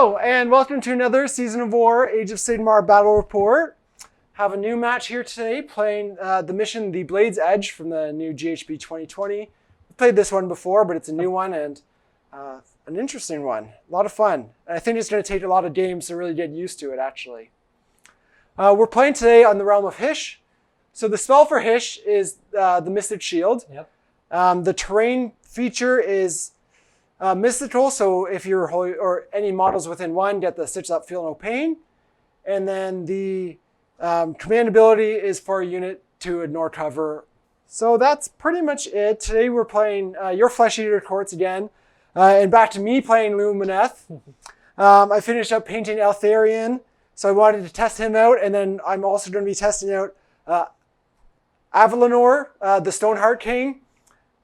Hello, and welcome to another Season of War, Age of Sigmar Battle Report. Have a new match here today, playing the mission The Blade's Edge from the new GHB 2020. We've played this one before, but it's a new one and an interesting one. A lot of fun. And I think it's going to take a lot of games to really get used to it, actually. We're playing today on the Realm of Hysh. So the spell for Hysh is the Mystic Shield. Yep. The terrain feature is mystical, so if you're holy, or any models within one get the Stitch Up Feel No Pain. And then the command ability is for a unit to ignore cover. So that's pretty much it. Today we're playing your Flesh Eater Courts again. And back to me playing Lumineth. I finished up painting Eltharion, so I wanted to test him out. And then I'm also going to be testing out Avalanor, the Stoneheart King,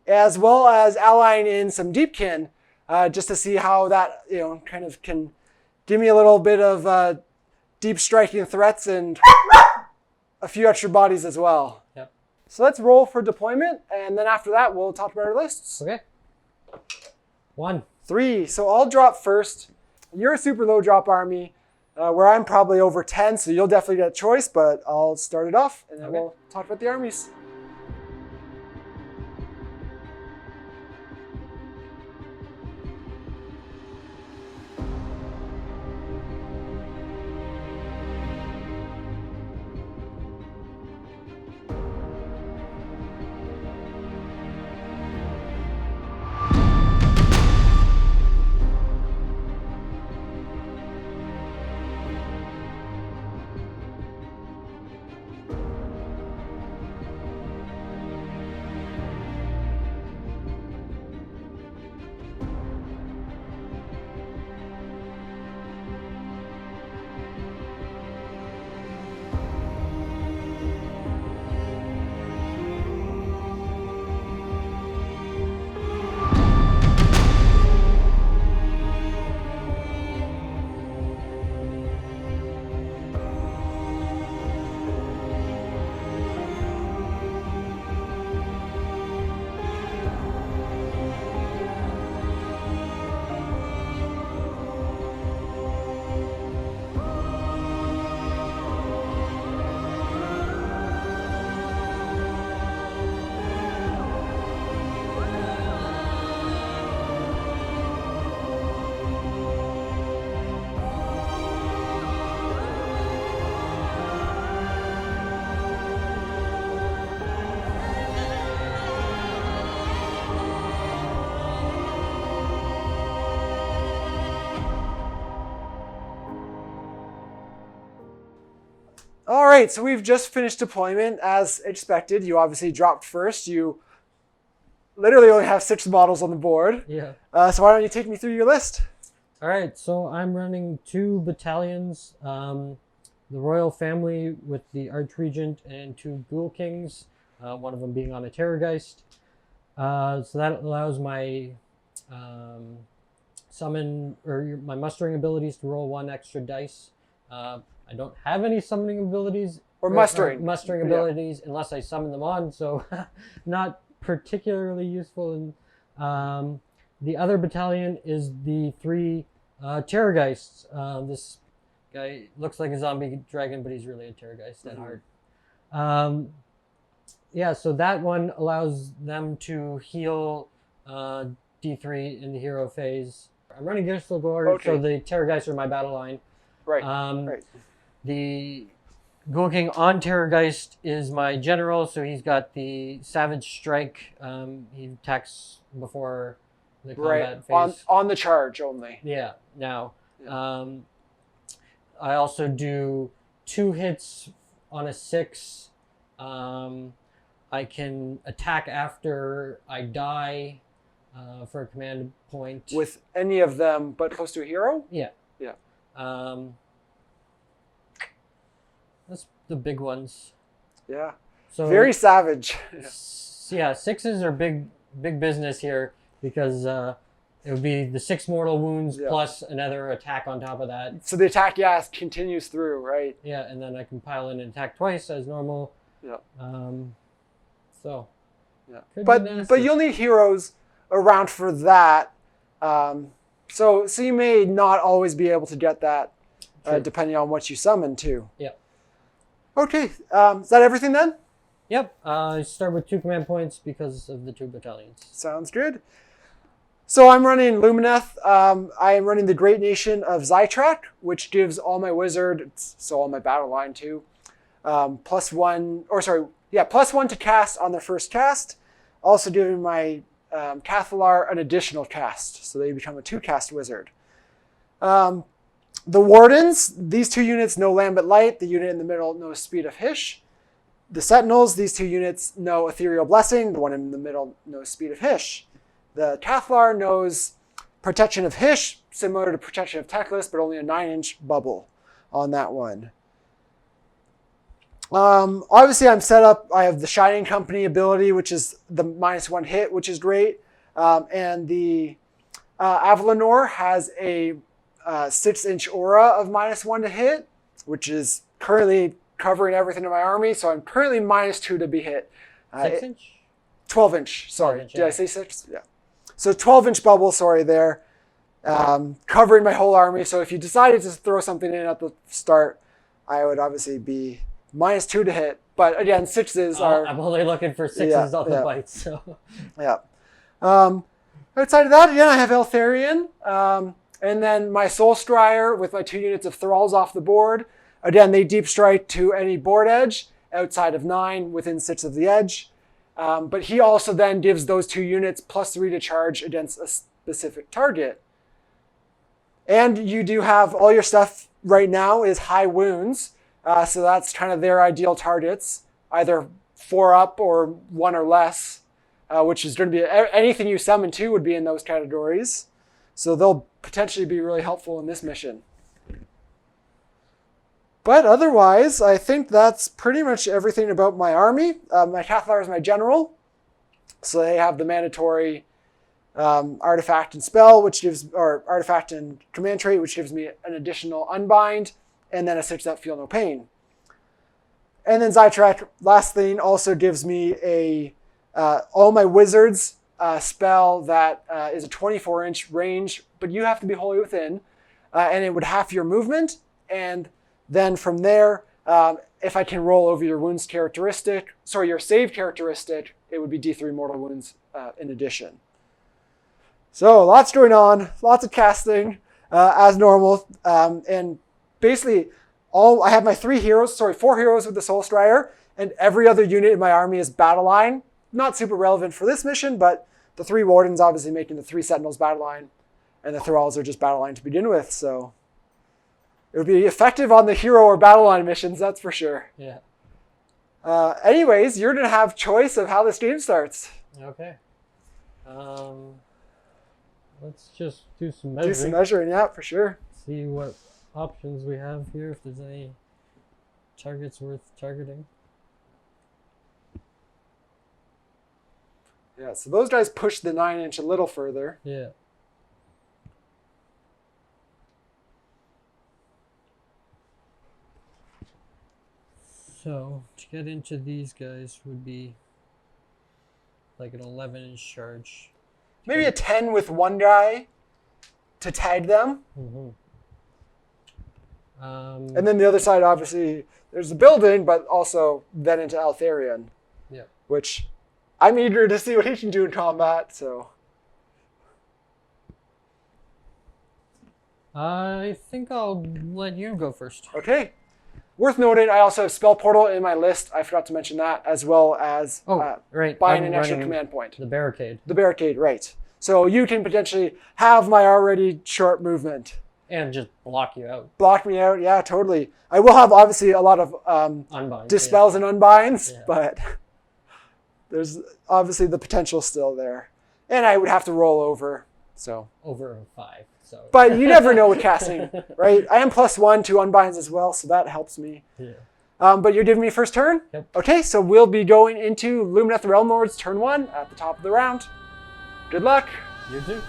as well as allying in some Deepkin. Just to see how that, kind of can give me a little bit of deep striking threats and a few extra bodies as well. Yep. So let's roll for deployment, and then after that, we'll talk about our lists. Okay. 1. 3. So I'll drop first. You're a super low drop army, where I'm probably over 10, so you'll definitely get a choice, but I'll start it off, and then we'll talk about the armies. All right, so we've just finished deployment. As expected, you obviously dropped first. You literally only have 6 models on the board. Yeah. So why don't you take me through your list? All right, so I'm running 2 battalions. The Royal Family with the Archregent and 2 Ghoul Kings, one of them being on a Terrorgeist. So that allows my summon, or my mustering abilities to roll 1 extra dice. I don't have any summoning abilities or mustering abilities unless I summon them on, so not particularly useful. And the other battalion is the 3 Terrorgeists. This guy looks like a zombie dragon, but he's really a Terrorgeist at heart. Yeah, so that one allows them to heal D3 in the hero phase. I'm running Gistle Gore, so the Terrorgeists are my battle line. Right. Right. The Ghoul King on Terrorgeist is my general, so he's got the Savage Strike. He attacks before the combat phase. On the charge only. Yeah, now. Yeah. I also do 2 hits on a 6. I can attack after I die for a command point. With any of them but close to a hero? Yeah. Yeah. That's the big ones. Yeah. So very savage. Yeah, 6s are big business here because it would be the 6 mortal wounds plus another attack on top of that. So the attack, continues through, right? Yeah, and then I can pile in and attack twice as normal. Yeah. So. Yeah. But you'll need heroes around for that. So you may not always be able to get that, True. depending on what you summon too. Yep. Okay, is that everything then? Yep. I start with 2 command points because of the 2 battalions. Sounds good. So I'm running Lumineth. I am running the Great Nation of Zytrak, which gives all my wizards, so all my battle line too, +1 to cast on their first cast. Also giving my Cathalar an additional cast, so they become a 2-cast wizard. The Wardens, these 2 units know Lambent Light. The unit in the middle knows Speed of Hysh. The Sentinels, these 2 units know Ethereal Blessing. The one in the middle knows Speed of Hysh. The Cathalar knows Protection of Hysh, similar to Protection of Teclis, but only a 9-inch bubble on that one. Obviously, I'm set up. I have the Shining Company ability, which is the -1 hit, which is great. And the Avalanor has a 6-inch aura of -1 to hit, which is currently covering everything in my army. So I'm currently -2 to be hit. 6-inch? 12-inch, sorry. 12-inch, Did yeah. I say 6? Yeah. So 12-inch bubble, sorry, there. Covering my whole army. So if you decided to throw something in at the start, I would obviously be -2 to hit. But again, 6s are... I'm only looking for 6s on the bites. So. Yeah. Outside of that, again, I have Eltharion. And then my Soul Strider with my 2 units of Thralls off the board. Again, they deep strike to any board edge outside of 9 within 6 of the edge. But he also then gives those 2 units +3 to charge against a specific target. And you do have all your stuff right now is high wounds. So that's kind of their ideal targets, either 4 up or 1 or less, which is going to be anything you summon to would be in those categories. So they'll potentially be really helpful in this mission. But otherwise, I think that's pretty much everything about my army. My Cathalar is my general. So they have the mandatory artifact and spell, or artifact and command trait, which gives me an additional unbind, and then a 6-up feel no pain. And then Zytrak, last thing, also gives me all my wizards spell that is a 24-inch range, but you have to be wholly within, and it would half your movement. And then from there, if I can roll over your your save characteristic, it would be D3 mortal wounds in addition. So lots going on, lots of casting as normal. And basically, I have my 4 heroes with the Soul Strider, and every other unit in my army is battle line. Not super relevant for this mission, but the 3 Wardens obviously making the 3 Sentinels battle line, and the Thralls are just battle line to begin with. So it would be effective on the hero or battle line missions, that's for sure. Yeah. Anyways, you're going to have choice of how this game starts. Okay. Let's just do some measuring. Do some measuring, yeah, for sure. See what options we have here, if there's any targets worth targeting. Yeah, so those guys push the 9-inch a little further. Yeah. So, to get into these guys would be like an 11-inch charge. Maybe a 10 with one guy to tag them. Mm-hmm. And then the other side, obviously, there's the building, but also then into Eltharion. Yeah. Which I'm eager to see what he can do in combat, so. I think I'll let you go first. Okay. Worth noting, I also have Spell Portal in my list. I forgot to mention that, as well as right. buying an extra command point. The barricade. The barricade, right. So you can potentially have my already short movement. And just block you out. Block me out, yeah, totally. I will have, obviously, a lot of Unbinds, dispels and unbinds, yeah. but there's obviously the potential still there. And I would have to roll over, so. Over a 5. So. But you never know with casting, right? I am +1 to unbinds as well, so that helps me. Yeah. But you're giving me first turn? Yep. Okay, so we'll be going into Lumineth Realm Lords turn 1 at the top of the round. Good luck. You too.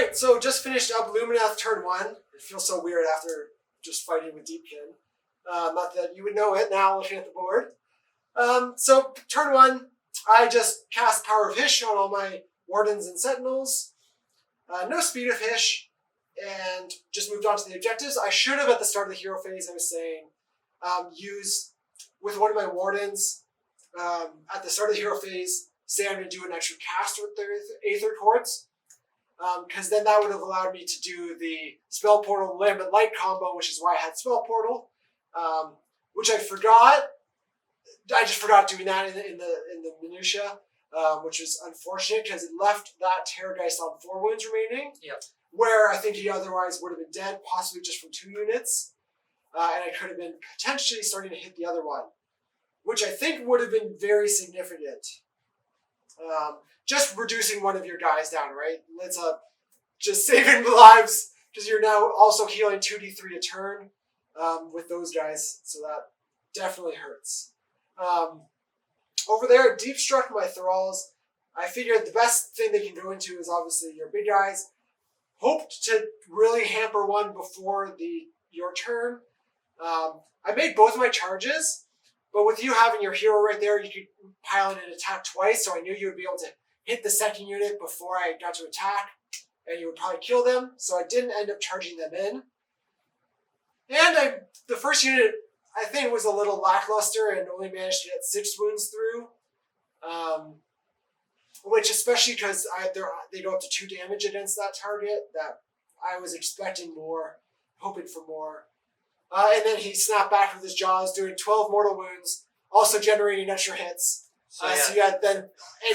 right, so just finished up Lumineth turn 1. It feels so weird after just fighting with Deepkin. Not that you would know it now looking at the board. So turn 1, I just cast Power of Hysh on all my Wardens and Sentinels. No Speed of Hysh, and just moved on to the objectives. I should have, at the start of the hero phase, I was saying, use with one of my Wardens at the start of the hero phase, say I'm going to do an extra cast with their Aether Quartz, because then that would have allowed me to do the Spell Portal Lambent Light combo, which is why I had Spell Portal, which I forgot. I just forgot doing that in the minutia, which was unfortunate because it left that Terrorgeist on 4 wounds remaining. Yep. Where I think he otherwise would have been dead, possibly just from 2 units, and I could have been potentially starting to hit the other one, which I think would have been very significant. Just reducing one of your guys down, right? It's just saving lives because you're now also healing 2d3 a turn with those guys, so that definitely hurts. Over there, Deep Struck my Thralls. I figured the best thing they can go into is obviously your big guys. Hoped to really hamper one before your turn. I made both of my charges, but with you having your hero right there, you could pile in an attack twice, so I knew you would be able to hit the second unit before I got to attack, and you would probably kill them, so I didn't end up charging them in. And the first unit, I think, was a little lackluster and only managed to get 6 wounds through. Which, especially because they go up to 2 damage against that target, that I was expecting more, hoping for more. And then he snapped back with his jaws, doing 12 mortal wounds, also generating extra hits. So you had and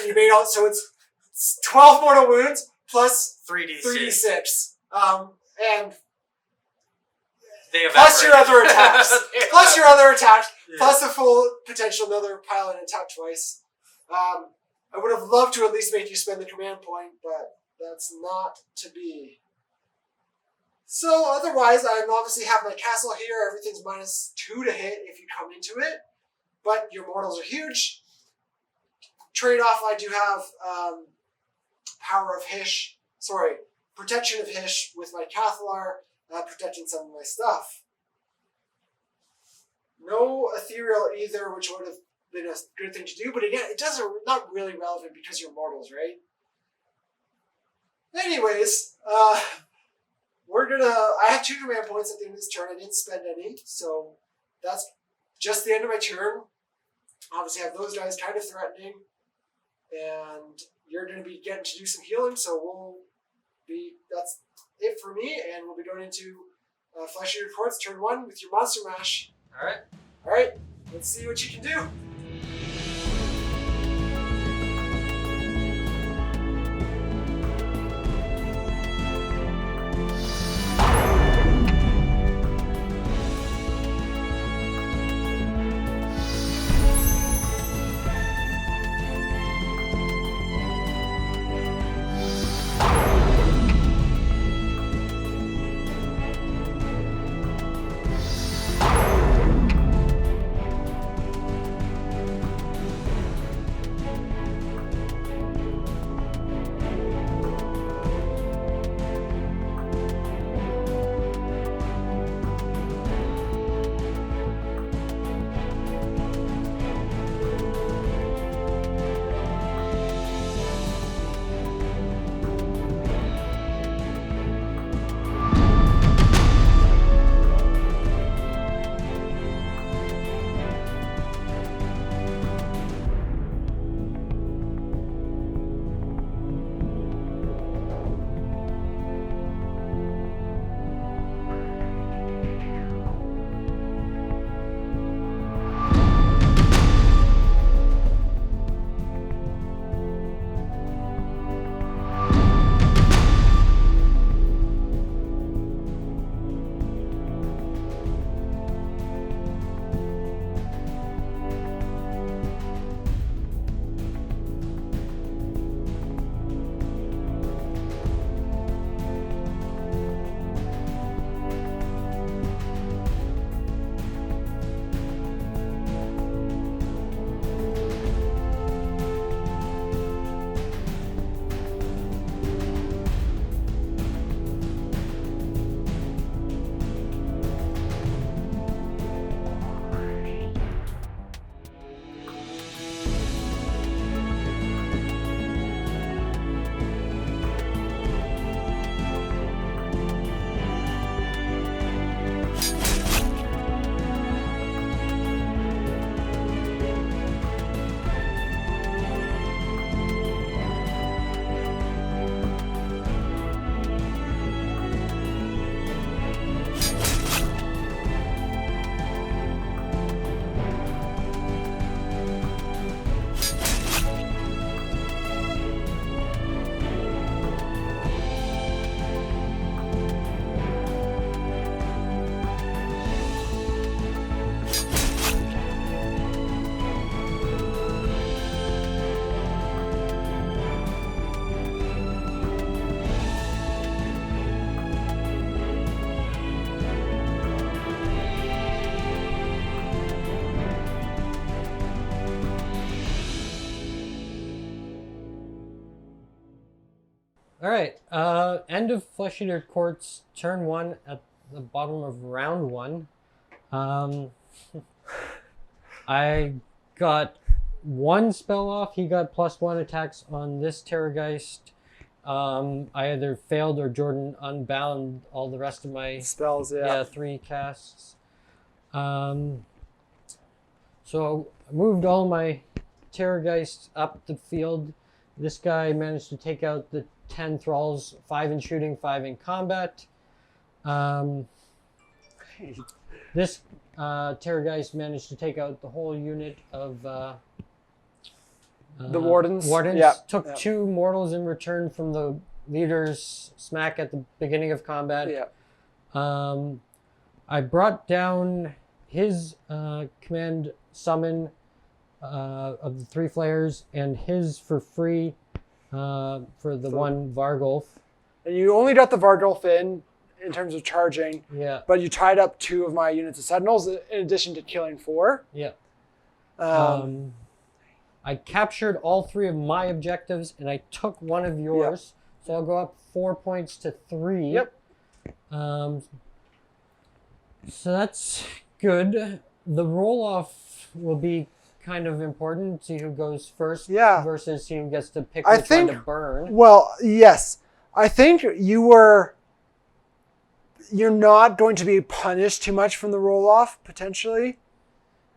you made out, so it's 12 mortal wounds plus 3d6. And plus your other attacks. Plus your other attacks. Yeah. Plus the full potential another pile and attack twice. I would have loved to at least make you spend the command point, but that's not to be. So otherwise, I'm obviously have my castle here. Everything's -2 to hit if you come into it, but your mortals are huge. Trade-off, I do have Power of Hysh. Sorry, Protection of Hysh with my Cathalar, protecting some of my stuff. No Ethereal either, which would have been a good thing to do, but again, it doesn't, not really relevant because you're mortals, right? Anyways, I have 2 command points at the end of this turn. I didn't spend any, so that's just the end of my turn. Obviously, I have those guys kind of threatening, and you're going to be getting to do some healing, so that's it for me, and we'll be going into Flesh Eater Quartz turn 1 with your Monster Mash. Alright, let's see what you can do. All right. End of Flesh Eater Court's turn 1 at the bottom of round 1. I got 1 spell off. He got +1 attacks on this Terrorgeist. I either failed or Jordan unbound all the rest of my Spells, yeah. 3 casts. So I moved all my Terrorgeists up the field. This guy managed to take out the 10 thralls, 5 in shooting, 5 in combat. This Terrorgeist managed to take out the whole unit of The Wardens. Wardens. Took yeah. 2 mortals in return from the leader's smack at the beginning of combat. Yeah. I brought down his command summon of the 3 flayers and his for free for the 1 Vargulf. And you only got the Vargulf in terms of charging. Yeah. But you tied up 2 of my units of Sentinels in addition to killing 4. Yeah. I captured all 3 of my objectives and I took 1 of yours. Yep. So I'll go up 4 points to 3. Yep. So that's good. The roll-off will be kind of important. See who goes first versus who gets to pick which one to burn. Well, yes. I think you're not going to be punished too much from the roll-off, potentially.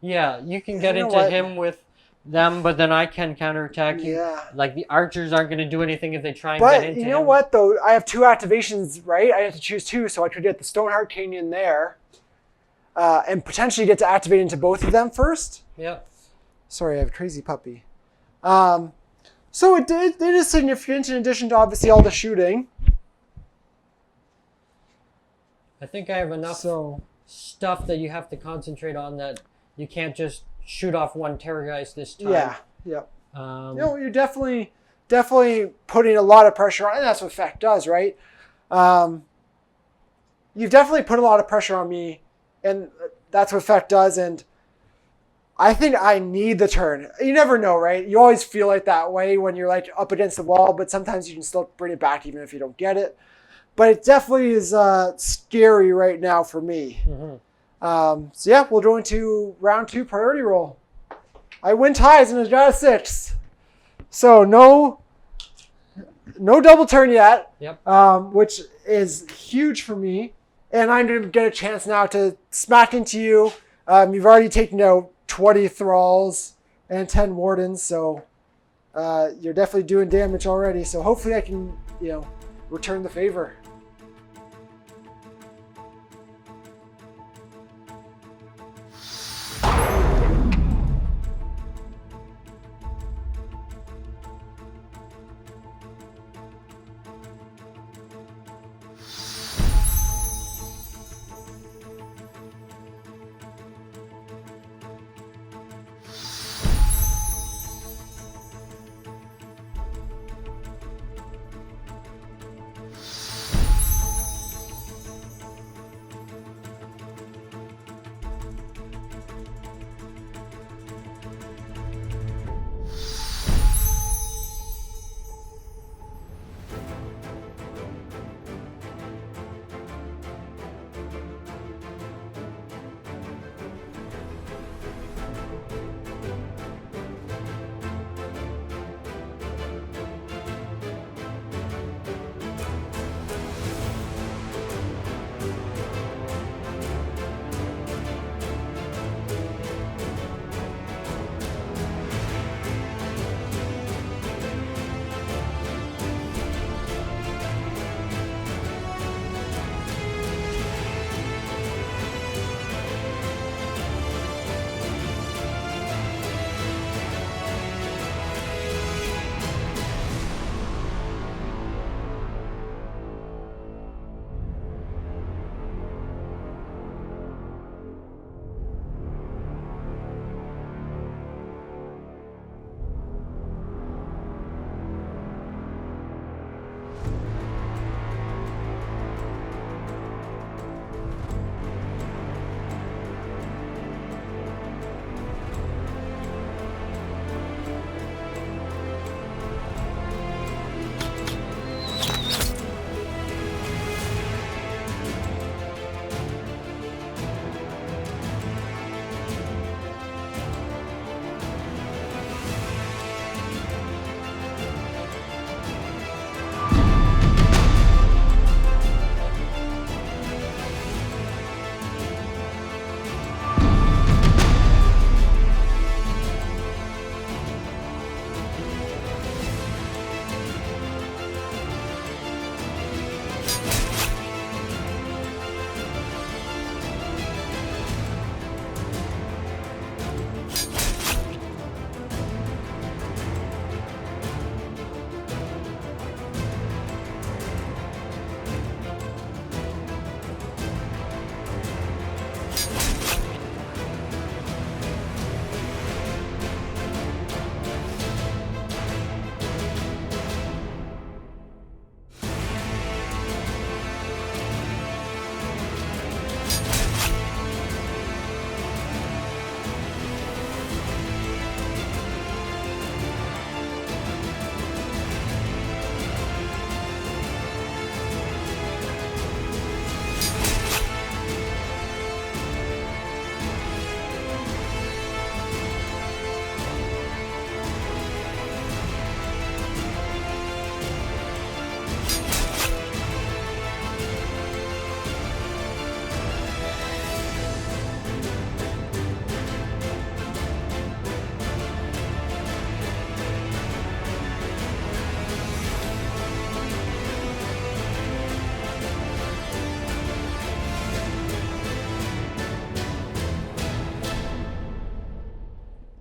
Yeah, you can get into him with them, but then I can counterattack you. Yeah. Like, the archers aren't going to do anything if they try and get into him. But you know what, though? I have 2 activations, right? I have to choose 2, so I could get the Stoneheart Canyon there and potentially get to activate into both of them first. Yeah. Sorry, I have a crazy puppy. So it is significant in addition to obviously all the shooting. I think I have enough stuff that you have to concentrate on that you can't just shoot off 1 Terrorgeist this time. Yeah. You're definitely putting a lot of pressure on, and that's what FEC does, right? You've definitely put a lot of pressure on me, and that's what FEC does, and I think I need the turn. You never know, right? You always feel like that way when you're like up against the wall, but sometimes you can still bring it back even if you don't get it. But it definitely is scary right now for me. Mm-hmm. So yeah, we'll go into round 2 priority roll. I win ties and I got a 6. So no double turn yet, which is huge for me. And I'm going to get a chance now to smack into you. You've already taken out 20 thralls and 10 wardens, so you're definitely doing damage already. So hopefully I can, return the favor.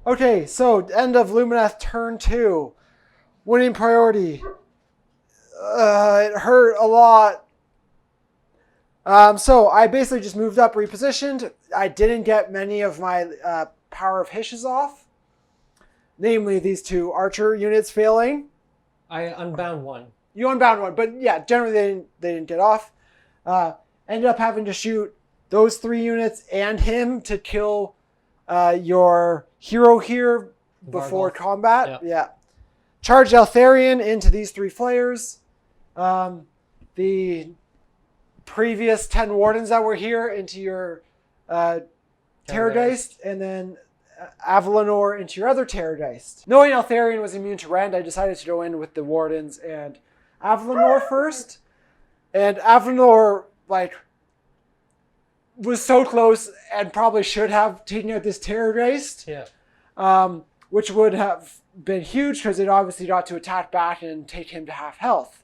Okay, so end of Lumineth turn 2. Winning priority. It hurt a lot. So I basically just moved up, repositioned. I didn't get many of my Power of Hishes off. Namely, these 2 archer units failing. I unbound one. You unbound one, but yeah, generally they didn't get off. Ended up having to shoot those 3 units and him to kill your hero here before combat. Yep. Yeah. Charged Eltharion into these 3 flayers. The previous 10 wardens that were here into your Terrorgeist, and then Avalanor into your other Terrorgeist. Knowing Eltharion was immune to rend, I decided to go in with the wardens and Avalanor first. And Avalanor, was so close and probably should have taken out this Terrorgeist. Yeah. Which would have been huge because it obviously got to attack back and take him to half health.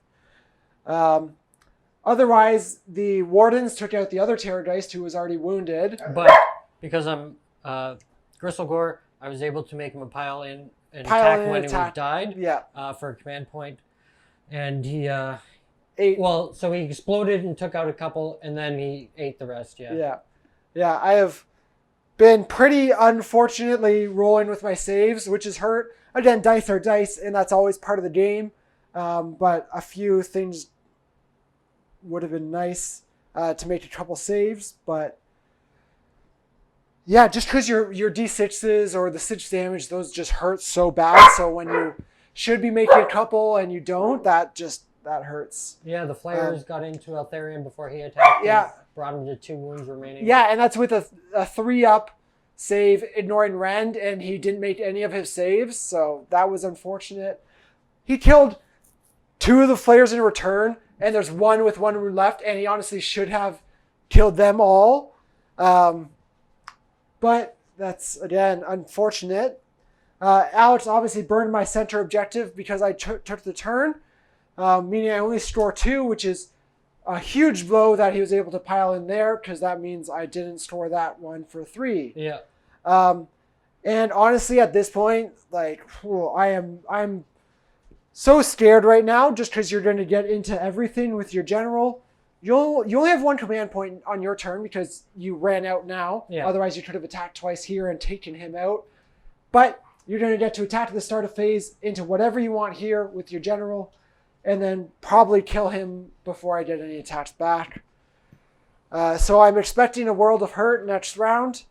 Otherwise, the wardens took out the other Terrorgeist who was already wounded. But because I'm Gristlegore, I was able to make him a pile in and attack when he was died. Yeah. For a command point. And he ate. Well, so he exploded and took out a couple, and then he ate the rest. Yeah. Yeah. I have been pretty unfortunately rolling with my saves, which is hurt. Again, dice are dice, and that's always part of the game. But a few things would have been nice to make a couple saves, but yeah, just because your D6s or the 6 damage, those just hurt so bad. So when you should be making a couple and you don't, that hurts. Yeah, the flayers got into Eltharion before he attacked. Yeah. Brought him to 2 wounds remaining. Yeah, and that's with a 3-up save, ignoring rend, and he didn't make any of his saves, so that was unfortunate. He killed 2 of the flayers in return, and there's 1 with 1 wound left, and he honestly should have killed them all. But that's, again, unfortunate. Alex obviously burned my center objective because I took the turn, meaning I only store 2, which is a huge blow that he was able to pile in there, because that means I didn't store that one for 3. Yeah. And honestly, at this point, I'm so scared right now, just because you're going to get into everything with your general. You only have 1 command point on your turn because you ran out now. Yeah. Otherwise, you could have attacked twice here and taken him out. But you're going to get to attack at the start of phase into whatever you want here with your general, and then probably kill him before I get any attacks back. So I'm expecting a World of Hurt next round,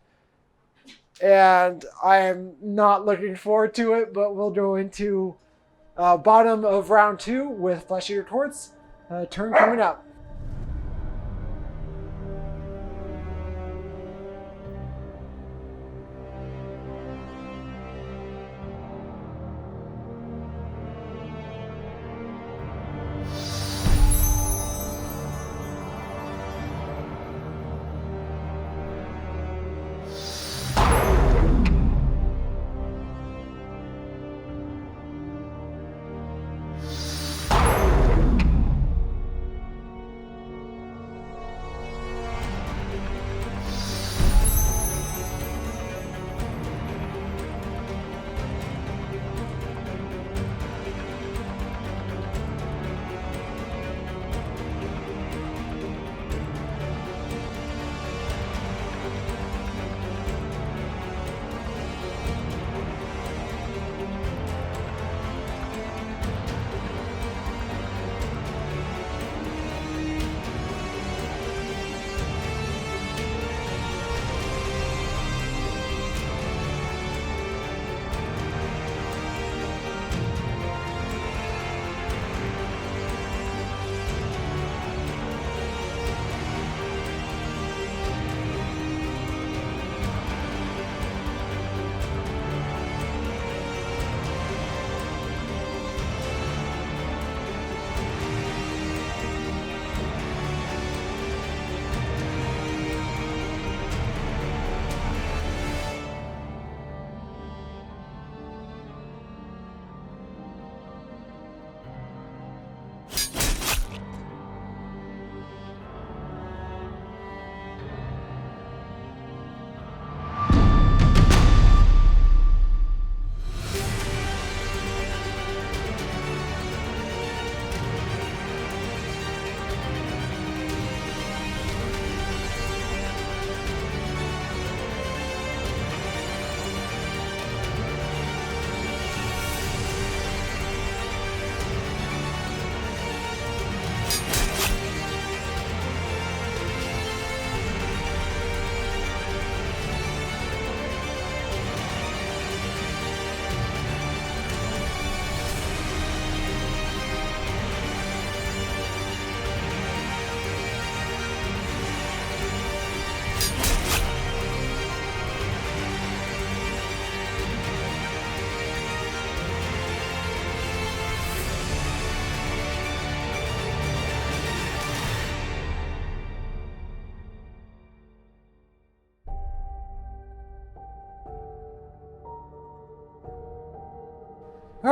and I am not looking forward to it, but we'll go into bottom of round 2 with Flesh Eater Courts. Turn coming up.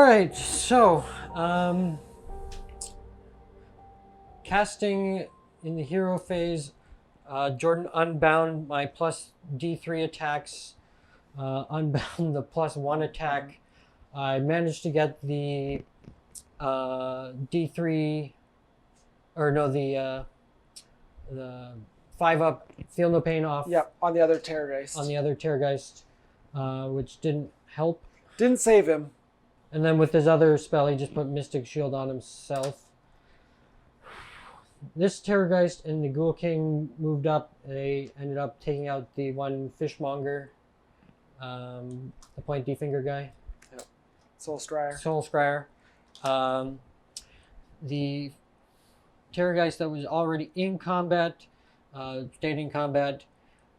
right, so casting in the hero phase, Jordan unbound my plus D3 attacks, unbound the +1 attack. I managed to get the D3, or no, the 5-up Feel No Pain off. Yep, on the other Terrorgeist. On the other Terrorgeist, which didn't help. Didn't save him. And then with his other spell, he just put Mystic Shield on himself. This Terrorgeist and the Ghoul King moved up. They ended up taking out the one Fishmonger, the Point D Finger guy. Yep. Soul Scryer. Soul Scryer. The Terrorgeist that was already in combat, stayed in combat.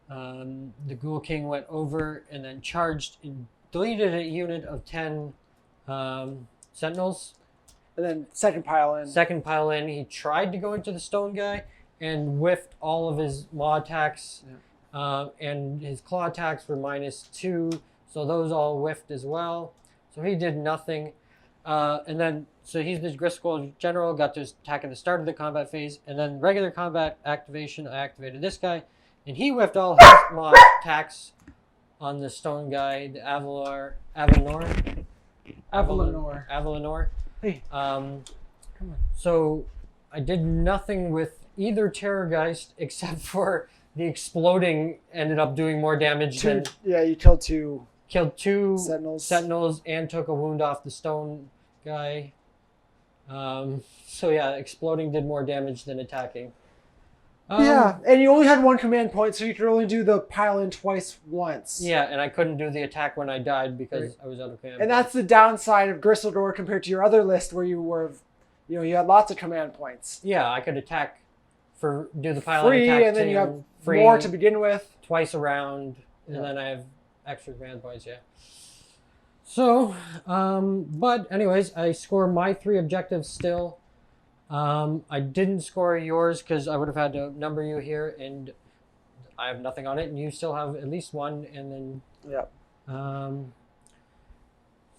The Ghoul King went over and then charged and deleted a unit of 10 Sentinels. And then second pile in. Second pile in. He tried to go into the stone guy and whiffed all of his maw attacks. Yeah. And his claw attacks were -2. So those all whiffed as well. So he did nothing. And then, so he's the Griswold General, got to attack at the start of the combat phase. And then regular combat activation, I activated this guy. And he whiffed all his maw attacks on the stone guy, the Avalanor. Hey. Come on. So I did nothing with either Terrorgeist except for the exploding ended up doing more damage than... Yeah, you killed two. Killed 2 Sentinels and took a wound off the stone guy. So yeah, exploding did more damage than attacking. Yeah, and you only had 1 command point, so you could only do the pile in twice once. Yeah, and I couldn't do the attack when I died because I was out of command. And that's the downside of Gristledor compared to your other list where you were, you had lots of command points. Yeah, I could attack do the pile in attack and then you have more to begin with. Twice around, and then I have extra command points, yeah. So, but anyways, I score my 3 objectives still. I didn't score yours because I would have had to number you here, and I have nothing on it, and you still have at least 1, and then... Yep.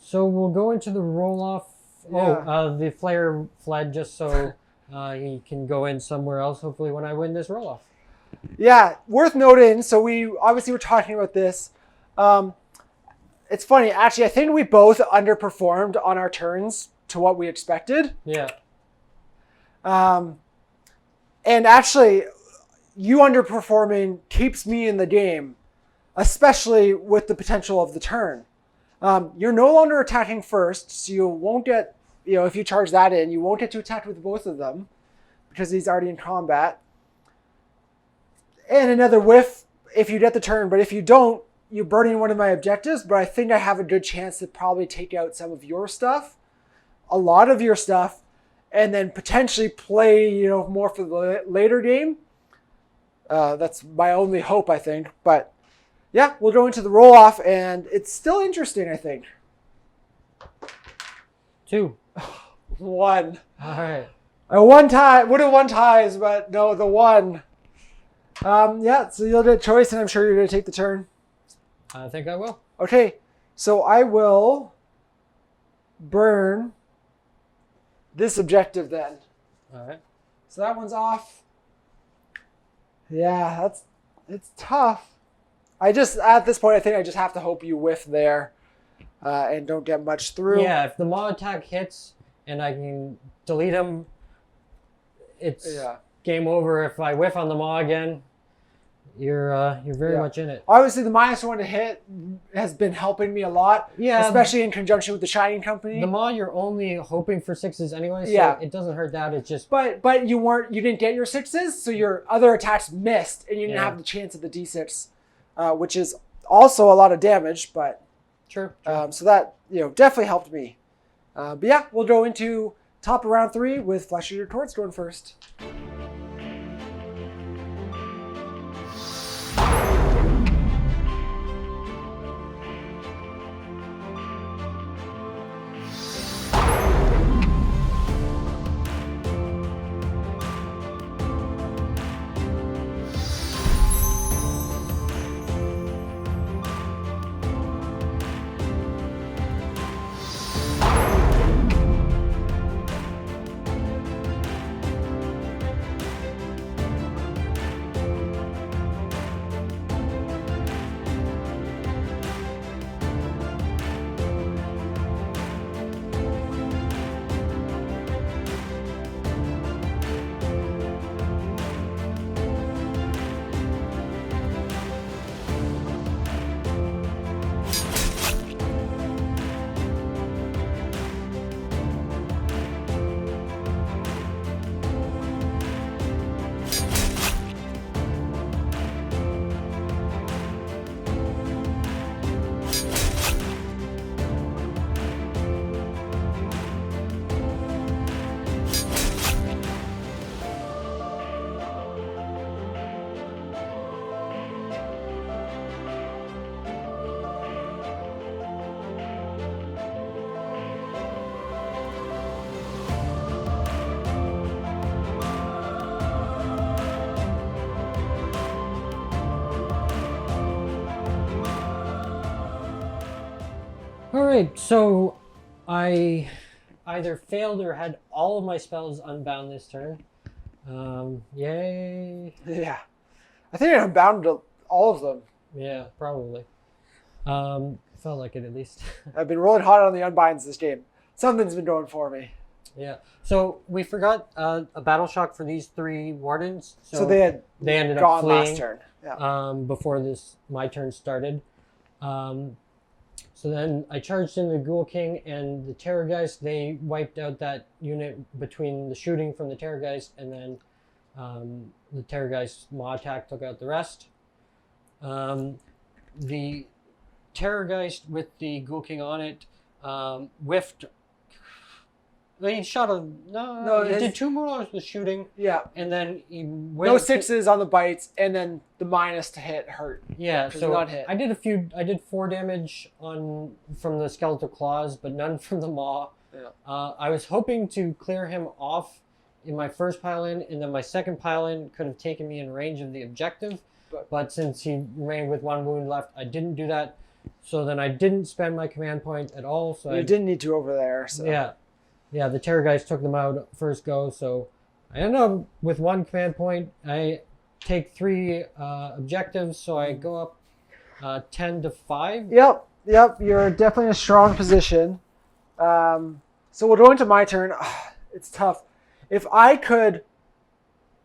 So we'll go into the roll-off. Yeah. The Flare fled just so he can go in somewhere else, hopefully, when I win this roll-off. Yeah, worth noting, so we obviously were talking about this. It's funny, actually, I think we both underperformed on our turns to what we expected. Yeah. And actually, you underperforming keeps me in the game, especially with the potential of the turn. You're no longer attacking first, so you won't get, if you charge that in, you won't get to attack with both of them because he's already in combat. And another whiff if you get the turn, but if you don't, you're burning one of my objectives, but I think I have a good chance to probably take out some of your stuff, a lot of your stuff, and then potentially play, more for the later game. That's my only hope, I think. But yeah, we'll go into the roll-off, and it's still interesting, I think. 2. 1. All right. I would have won ties, but no, the 1. Yeah, so you'll get a choice, and I'm sure you're going to take the turn. I think I will. Okay, so I will burn this objective then. All right. So that one's off. Yeah, it's tough. At this point, I think I just have to hope you whiff there and don't get much through. Yeah, if the maw attack hits and I can delete him, it's game over. If I whiff on the maw again, you're very much in it. Obviously, the -1 to hit has been helping me a lot. Yeah, especially in conjunction with the Shining Company. The maw, you're only hoping for 6s anyway, so it doesn't hurt that. It's just. But you didn't get your 6s, so your other attacks missed, and you didn't have the chance of the D6, which is also a lot of damage. But true. So that definitely helped me. But yeah, we'll go into top of round 3 with Flesh Eater Torts going first. All right, so I either failed or had all of my spells unbound this turn. Yay! Yeah. I think I unbound all of them. Yeah, probably. Felt like it at least. I've been rolling hot on the unbinds this game. Something's been going for me. Yeah. So we forgot a battle shock for these 3 wardens. So they ended up gone fleeing last turn. Yeah. before my turn started. So then I charged in the Ghoul King and the Terrorgeist. They wiped out that unit between the shooting from the Terrorgeist and then the Terrorgeist Maw attack took out the rest. The Terrorgeist with the Ghoul King on it whiffed. He shot he did 2 more with shooting. Yeah. And then he went No 6s on the bites, and then the minus to hit hurt. Yeah, so not hit. I did 4 damage from the skeletal claws, but none from the maw. Yeah. I was hoping to clear him off in my first pile in, and then my second pile in could have taken me in range of the objective. But since he remained with 1 wound left, I didn't do that. So then I didn't spend my command point at all. So you didn't need to over there. So. Yeah. Yeah, the Terrorgeist took them out first go, so I end up with 1 command point. I take 3 objectives, so I go up 10 to 5. Yep, you're definitely in a strong position. So we'll go into my turn. It's tough. If I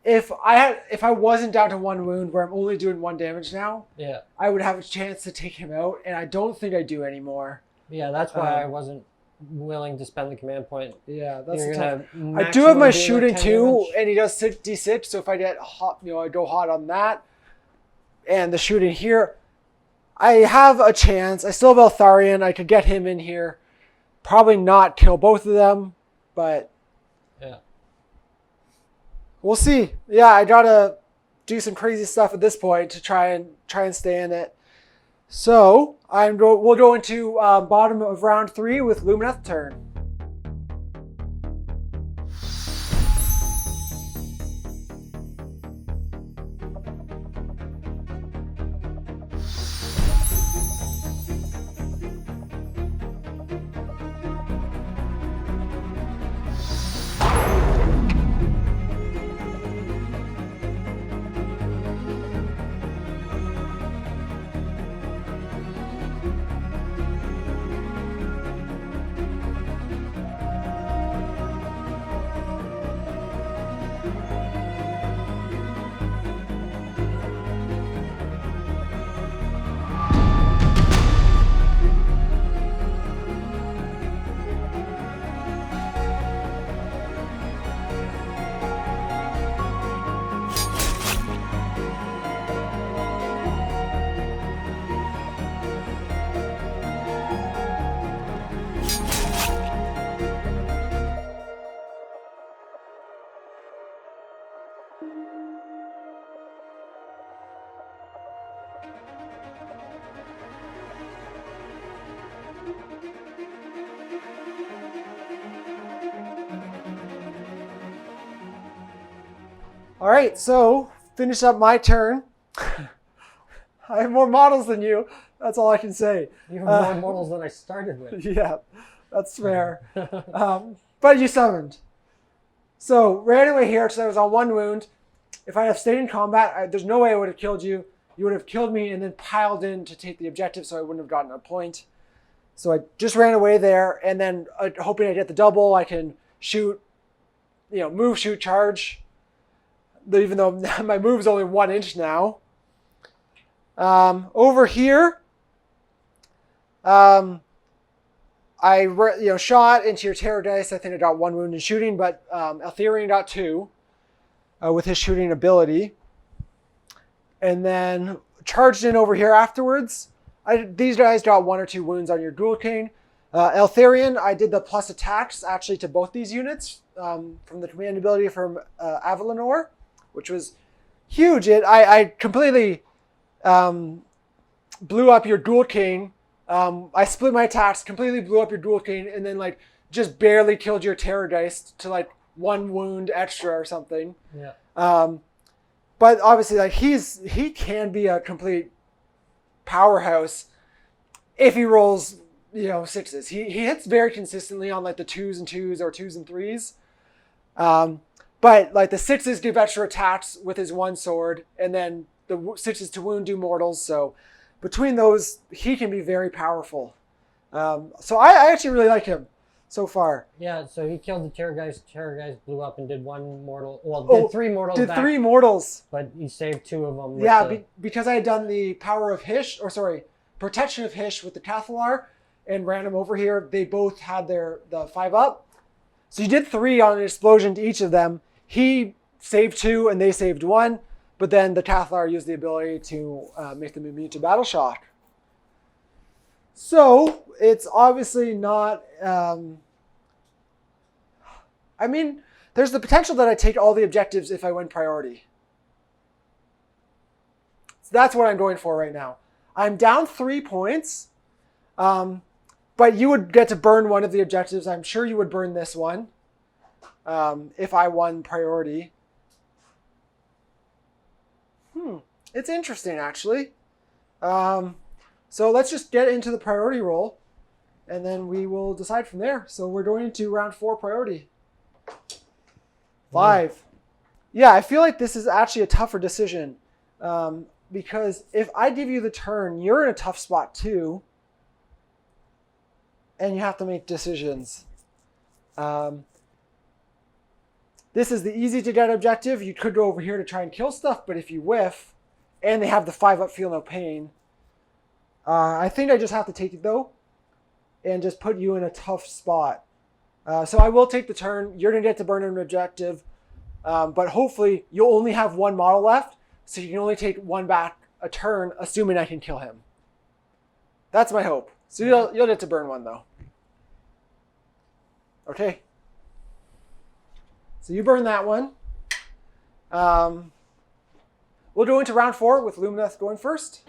wasn't down to 1 wound where I'm only doing 1 damage now, yeah, I would have a chance to take him out, and I don't think I do anymore. Yeah, that's why I wasn't willing to spend the command point. Yeah, that's You're tough. gonna I do have my maximum do shooting like 10 too, damage. and he does D6. So if I get hot, I go hot on that, and the shooting here, I have a chance. I still have Eltharion. I could get him in here. Probably not kill both of them, but yeah, we'll see. Yeah, I gotta do some crazy stuff at this point to try and stay in it. So we'll go into bottom of round 3 with Lumineth turn. All right, so finish up my turn. I have more models than you. That's all I can say. you have more models than I started with. Yeah, that's fair. But you summoned. So ran away here because I was on 1 wound. If I had stayed in combat, there's no way I would have killed you. You would have killed me and then piled in to take the objective, so I wouldn't have gotten a point. So I just ran away there, and then hoping I get the double, I can shoot, move, shoot, charge. Even though my move is only 1 inch now. Over here, I shot into your terror dice. I think I got 1 wound in shooting, but Eltharion got 2 with his shooting ability. And then charged in over here afterwards. These guys got 1 or 2 wounds on your Ghoul King. Eltharion, I did the plus attacks actually to both these units from the command ability from Avalanor, which was huge. I completely blew up your Ghoul King. I split my attacks, completely blew up your Ghoul King, and then just barely killed your Terrorgeist to 1 wound extra or something. Yeah. But obviously, he can be a complete powerhouse if he rolls, sixes. He hits very consistently on like the 2s and 2s or 2s and 3s. But like the 6s give extra attacks with his one sword, and then the 6s to wound do mortals. So between those, he can be very powerful. So I actually really like him so far. Yeah, so he killed the Terrorgeist. Terrorgeist blew up and did one mortal. Well, did 3 mortals. Did 3 mortals. But he saved 2 of them. Yeah, because I had done the power of Hysh, protection of Hysh with the Cathalar, and ran them over here. They both had the 5 up. So you did 3 on an explosion to each of them. He saved 2 and they saved 1, but then the Cathalar used the ability to make them immune to battle shock. So it's obviously not. There's the potential that I take all the objectives if I win priority. So that's what I'm going for right now. I'm down 3 points. But you would get to burn one of the objectives. I'm sure you would burn this one if I won priority. It's interesting, actually. So let's just get into the priority roll, and then we will decide from there. So we're going into round 4 priority. 5. Yeah, I feel like this is actually a tougher decision because if I give you the turn, you're in a tough spot too. And you have to make decisions. This is the easy to get objective. You could go over here to try and kill stuff, but if you whiff, and they have the 5 up, feel no pain. I think I just have to take it though, and just put you in a tough spot. So I will take the turn. You're gonna get to burn an objective, but hopefully you'll only have 1 model left, so you can only take 1 back a turn, assuming I can kill him. That's my hope. So you'll get to burn 1 though. Okay. So you burn that one. We'll go into round 4 with Lumineth going first.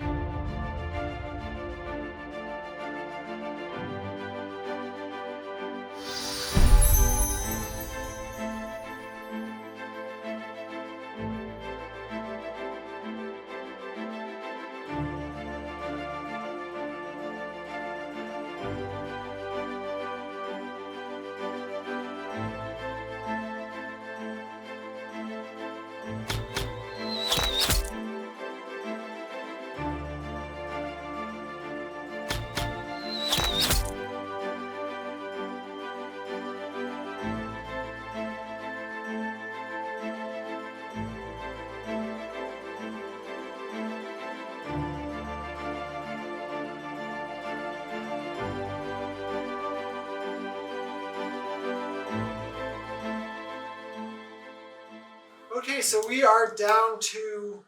Okay, so we are down to,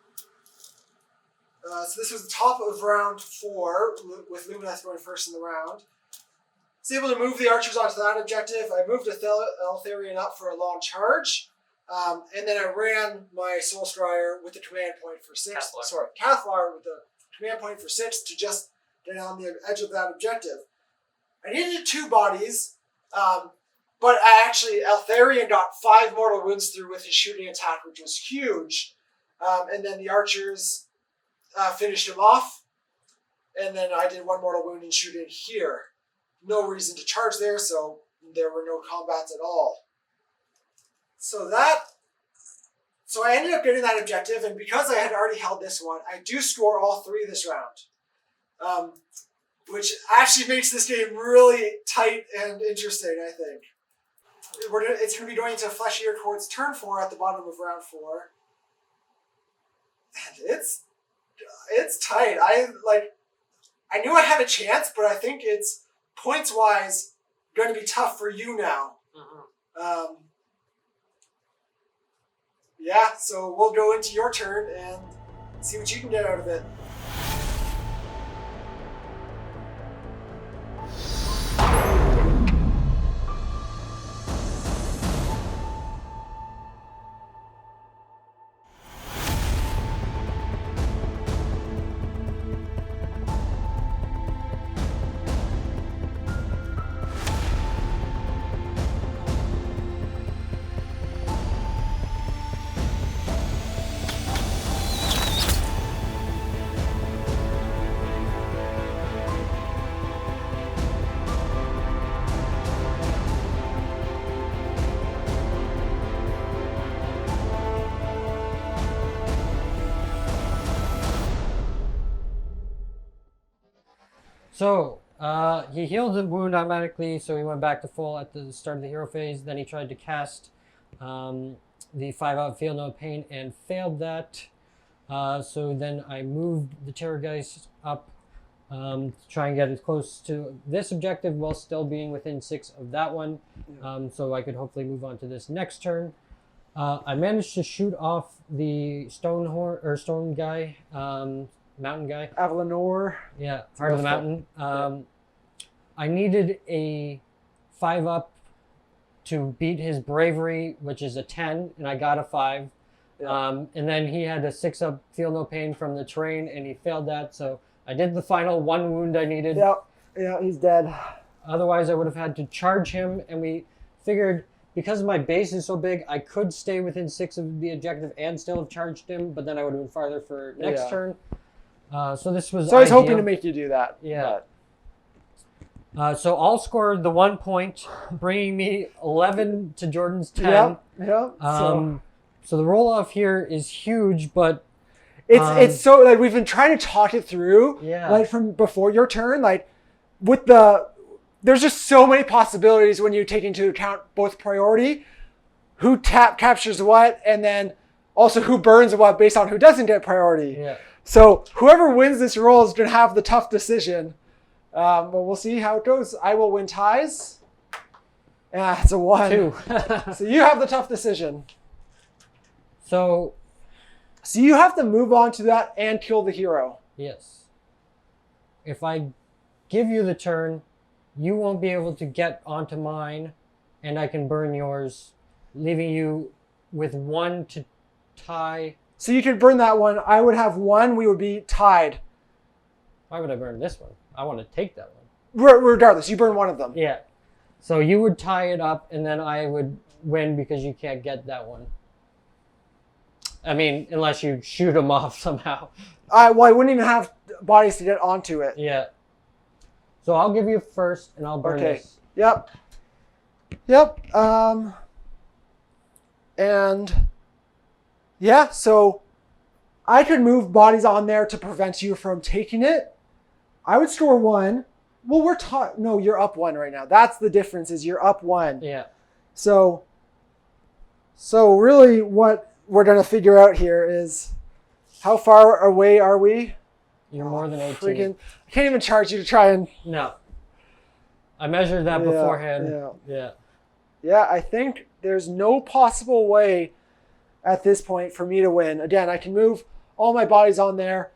so this was the top of round 4, with Lumineth going first in the round. I was able to move the archers onto that objective. I moved Eltharion up for a long charge, and then I ran my Soul Scryer with the command point for 6. Cathalar with the command point for 6 to just get on the edge of that objective. I needed 2 bodies, but Eltharion got 5 mortal wounds through with his shooting attack, which was huge. And then the archers finished him off. And then I did 1 mortal wound and shooting here. No reason to charge there, so there were no combats at all. So I ended up getting that objective, and because I had already held this one, I do score all 3 this round. Which actually makes this game really tight and interesting, I think. It's going to be going into Fleshier towards turn 4 at the bottom of round 4. And it's tight. I knew I had a chance, but I think it's points-wise going to be tough for you now. Mm-hmm. Yeah, so we'll go into your turn and see what you can get out of it. So he healed the wound automatically, so he went back to full at the start of the hero phase. Then he tried to cast the 5-out Feel No Pain and failed that. So then I moved the Terrorgeist up to try and get as close to this objective while still being within 6 of that one. So I could hopefully move on to this next turn. I managed to shoot off the stone guy, mountain guy. Avalanor. Yeah, Heart of the Mountain. I needed a 5-up to beat his bravery, which is a 10, and I got a 5. And then he had a 6-up Feel No Pain from the terrain, and he failed that. So I did the final 1 wound I needed. Yeah, he's dead. Otherwise, I would have had to charge him, and we figured because my base is so big, I could stay within 6 of the objective and still have charged him, but then I would have been farther for next turn. So this was So I was ideal. hoping to make you do that. Yeah. So all scored the 1 point, bringing me 11 to Jordan's 10. So the roll off here is huge, but it's so like we've been trying to talk it through. Like from before your turn, like with there's just so many possibilities when you take into account both priority, who captures what, and then also who burns what based on who doesn't get priority. So whoever wins this roll is going to have the tough decision. But we'll see how it goes. I will win ties. It's a 1. 2. So you have the tough decision. So you have to move on to that and kill the hero. Yes. If I give you the turn, you won't be able to get onto mine, and I can burn yours, leaving you with 1 to tie. So you could burn that one. I would have 1. We would be tied. Why would I burn this one? I want to take that one. Regardless, you burn one of them. Yeah. So you would tie it up, and then I would win because you can't get that one. I mean, unless you shoot them off somehow. I wouldn't even have bodies to get onto it. Yeah. So I'll give you first, and I'll burn this. Yep. And yeah, so I could move bodies on there to prevent you from taking it. I would score 1. Well, no, you're up 1 right now. That's the difference, is you're up 1. Yeah. So really what we're going to figure out here is how far away are we? You're more than 18. I can't even charge you to try and... No. I measured that beforehand. Yeah, I think there's no possible way at this point for me to win. Again, I can move all my bodies on there,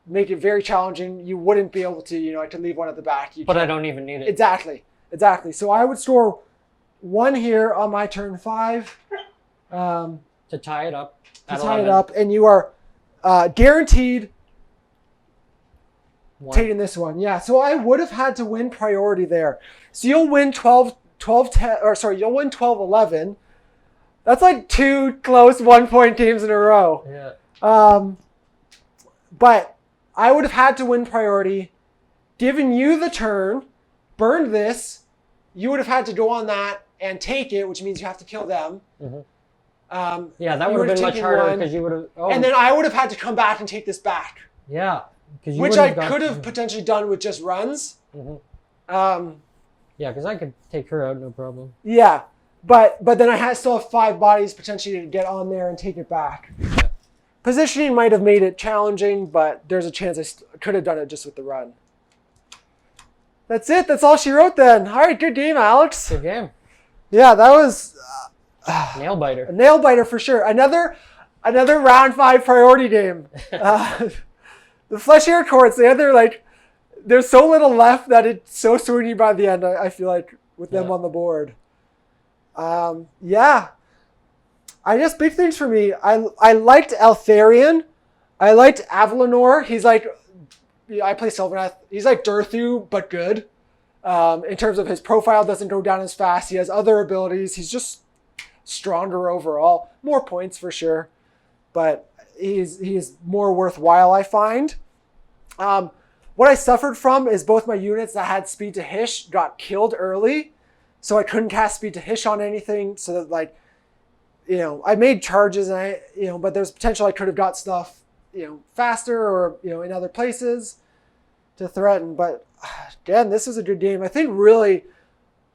make it very challenging. You wouldn't be able to, I can leave one at the back. But I don't even need it. Exactly. So I would score 1 here on my turn 5. To tie it up. And you are guaranteed 1. taking this one. Yeah, so I would have had to win priority there. So you'll win 12-10, you'll win 12-11. That's like 2 close 1-point games in a row. Yeah. But I would have had to win priority, given you the turn, burned this. You would have had to go on that and take it, which means you have to kill them. Mm-hmm. That would have been much harder because you would have... Oh. And then I would have had to come back and take this back. Yeah. Which I could have potentially done with just runs. Mm-hmm. Because I could take her out, no problem. Yeah. But then I still have 5 bodies potentially to get on there and take it back. Yeah. Positioning might have made it challenging, but there's a chance I could have done it just with the run. That's it. That's all she wrote then. All right, good game, Alex. Good game. Yeah, that was... nail biter. A nail biter for sure. Another round 5 priority game. The Fleshier Courts, there's so little left that it's so swingy by the end, I feel like, with them on the board. I guess big things for me. I liked Eltharion. I liked Avalanor. He's I play Sylvaneth. He's like Durthu, but good. In terms of his profile, doesn't go down as fast. He has other abilities. He's just stronger overall. More points for sure. But he's more worthwhile, I find. What I suffered from is both my units that had speed to Hysh got killed early. So I couldn't cast speed to Hysh on anything. So that I made charges and but there's potential I could have got stuff, faster or, in other places to threaten. But Dan, this is a good game. I think really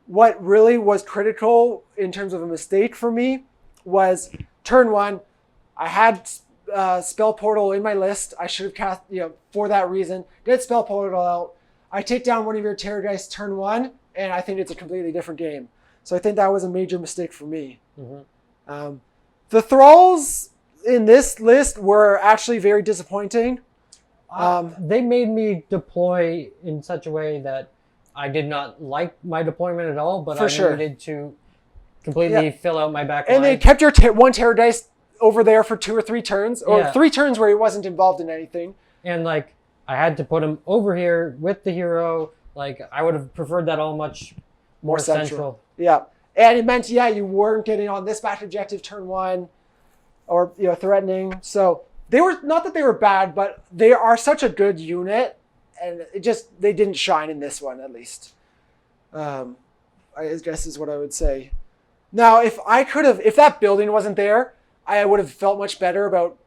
what really was critical in terms of a mistake for me was turn 1. I had Spell Portal in my list. I should have cast, for that reason. Did Spell Portal out. I take down one of your Terrorgeists turn 1, and I think it's a completely different game. So I think that was a major mistake for me. Mm-hmm. The Thralls in this list were actually very disappointing. They made me deploy in such a way that I did not like my deployment at all, but needed to completely fill out my back line. And they kept your one Terrorgeist over there for 2 or 3 turns, or 3 turns where he wasn't involved in anything. And I had to put him over here with the hero. I would have preferred that all much more central. Yeah. And it meant, you weren't getting on this batch objective turn 1 or, threatening. So they were, not that they were bad, but they are such a good unit. And they didn't shine in this one, at least. I guess is what I would say. Now, if that building wasn't there, I would have felt much better about,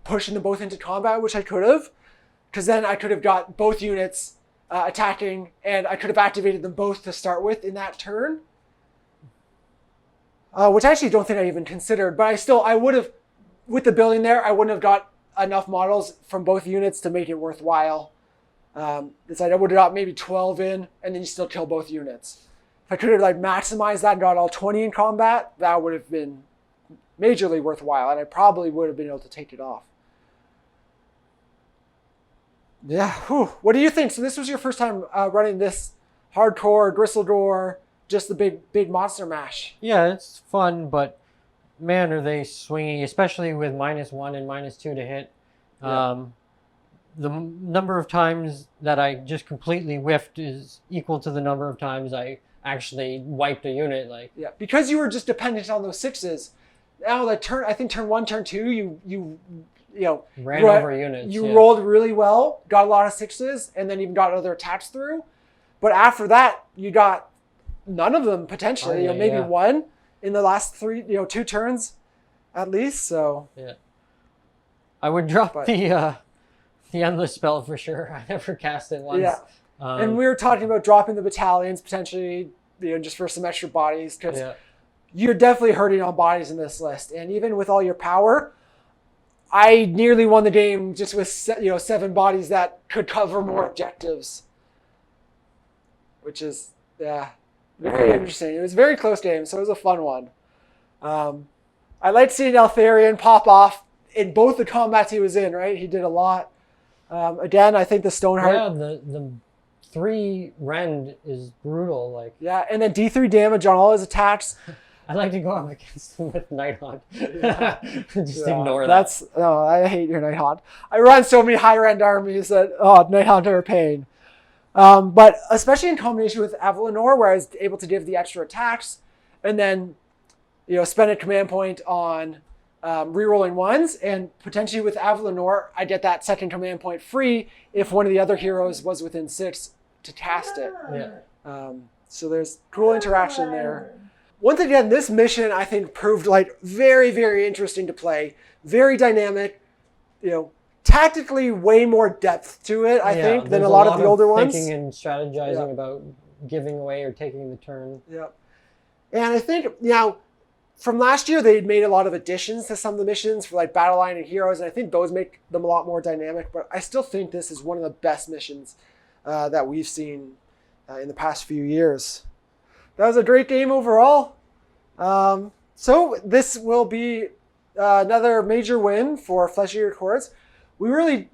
pushing them both into combat, which I could have. Because then I could have got both units attacking, and I could have activated them both to start with in that turn. Which I actually don't think I even considered. But I would have, with the building there, I wouldn't have got enough models from both units to make it worthwhile. I would have got maybe 12 in, and then you still kill both units. If I could have maximized that and got all 20 in combat, that would have been majorly worthwhile, and I probably would have been able to take it off. Yeah, what do you think? So this was your first time running this hardcore, Gristledore, just the big monster mash. Yeah, it's fun, but man, are they swingy, especially with -1 and -2 to hit. Yeah. The number of times that I just completely whiffed is equal to the number of times I actually wiped a unit. Because you were just dependent on those 6s. Now, I think turn 1, turn 2, you ran over units. You rolled really well, got a lot of 6s, and then even got other attacks through. But after that, you got none of them potentially. Maybe one in the last 2 turns, at least. So I would drop the endless spell for sure. I never cast it once. Yeah, and we were talking about dropping the battalions potentially, just for some extra bodies, because you're definitely hurting on bodies in this list. And even with all your power, I nearly won the game just with 7 bodies that could cover more objectives, which is very interesting. It was a very close game, so it was a fun one. I liked seeing Eltharion pop off in both the combats he was in. Right, he did a lot. Again, I think the Stoneheart. Yeah, the 3 rend is brutal. And then D3 damage on all his attacks. I like to go up against them with Nighthaunt. Just ignore that. I hate your Nighthaunt. I run so many high-end armies that, Nighthaunt are a pain. But especially in combination with Avalanor, where I was able to give the extra attacks, and then, spend a command point on rerolling 1s, and potentially with Avalanor, I get that second command point free if one of the other heroes was within 6 to cast it. Yeah. So there's cool interaction there. Once again, this mission I think proved very, very interesting to play, very dynamic, tactically way more depth to it, I think, than a lot of the older ones. Thinking and strategizing about giving away or taking the turn. Yeah. And I think, from last year, they'd made a lot of additions to some of the missions for Battle Line and Heroes, and I think those make them a lot more dynamic, but I still think this is one of the best missions that we've seen in the past few years. That was a great game overall. So this will be another major win for Flesh Eater Chords. We really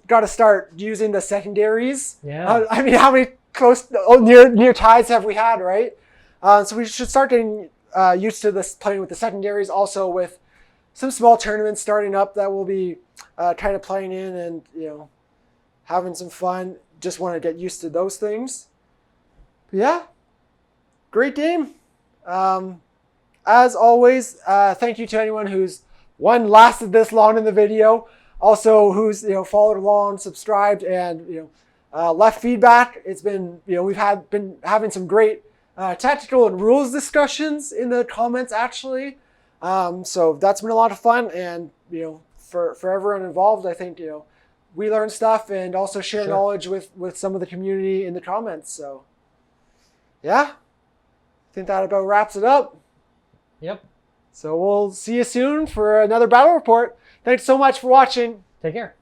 got to start using the secondaries. Yeah. How many near ties have we had, right? So we should start getting used to this, playing with the secondaries, also with some small tournaments starting up that we'll be kind of playing in and having some fun. Just want to get used to those things. But yeah, great game. As always, thank you to anyone who's lasted this long in the video, also who's followed along, subscribed, and left feedback. It's been we've been having some great tactical and rules discussions in the comments actually. So that's been a lot of fun, and for everyone involved, I think we learn stuff and also share Sure. knowledge with some of the community in the comments. So, yeah, I think that about wraps it up. Yep. So we'll see you soon for another battle report. Thanks so much for watching. Take care.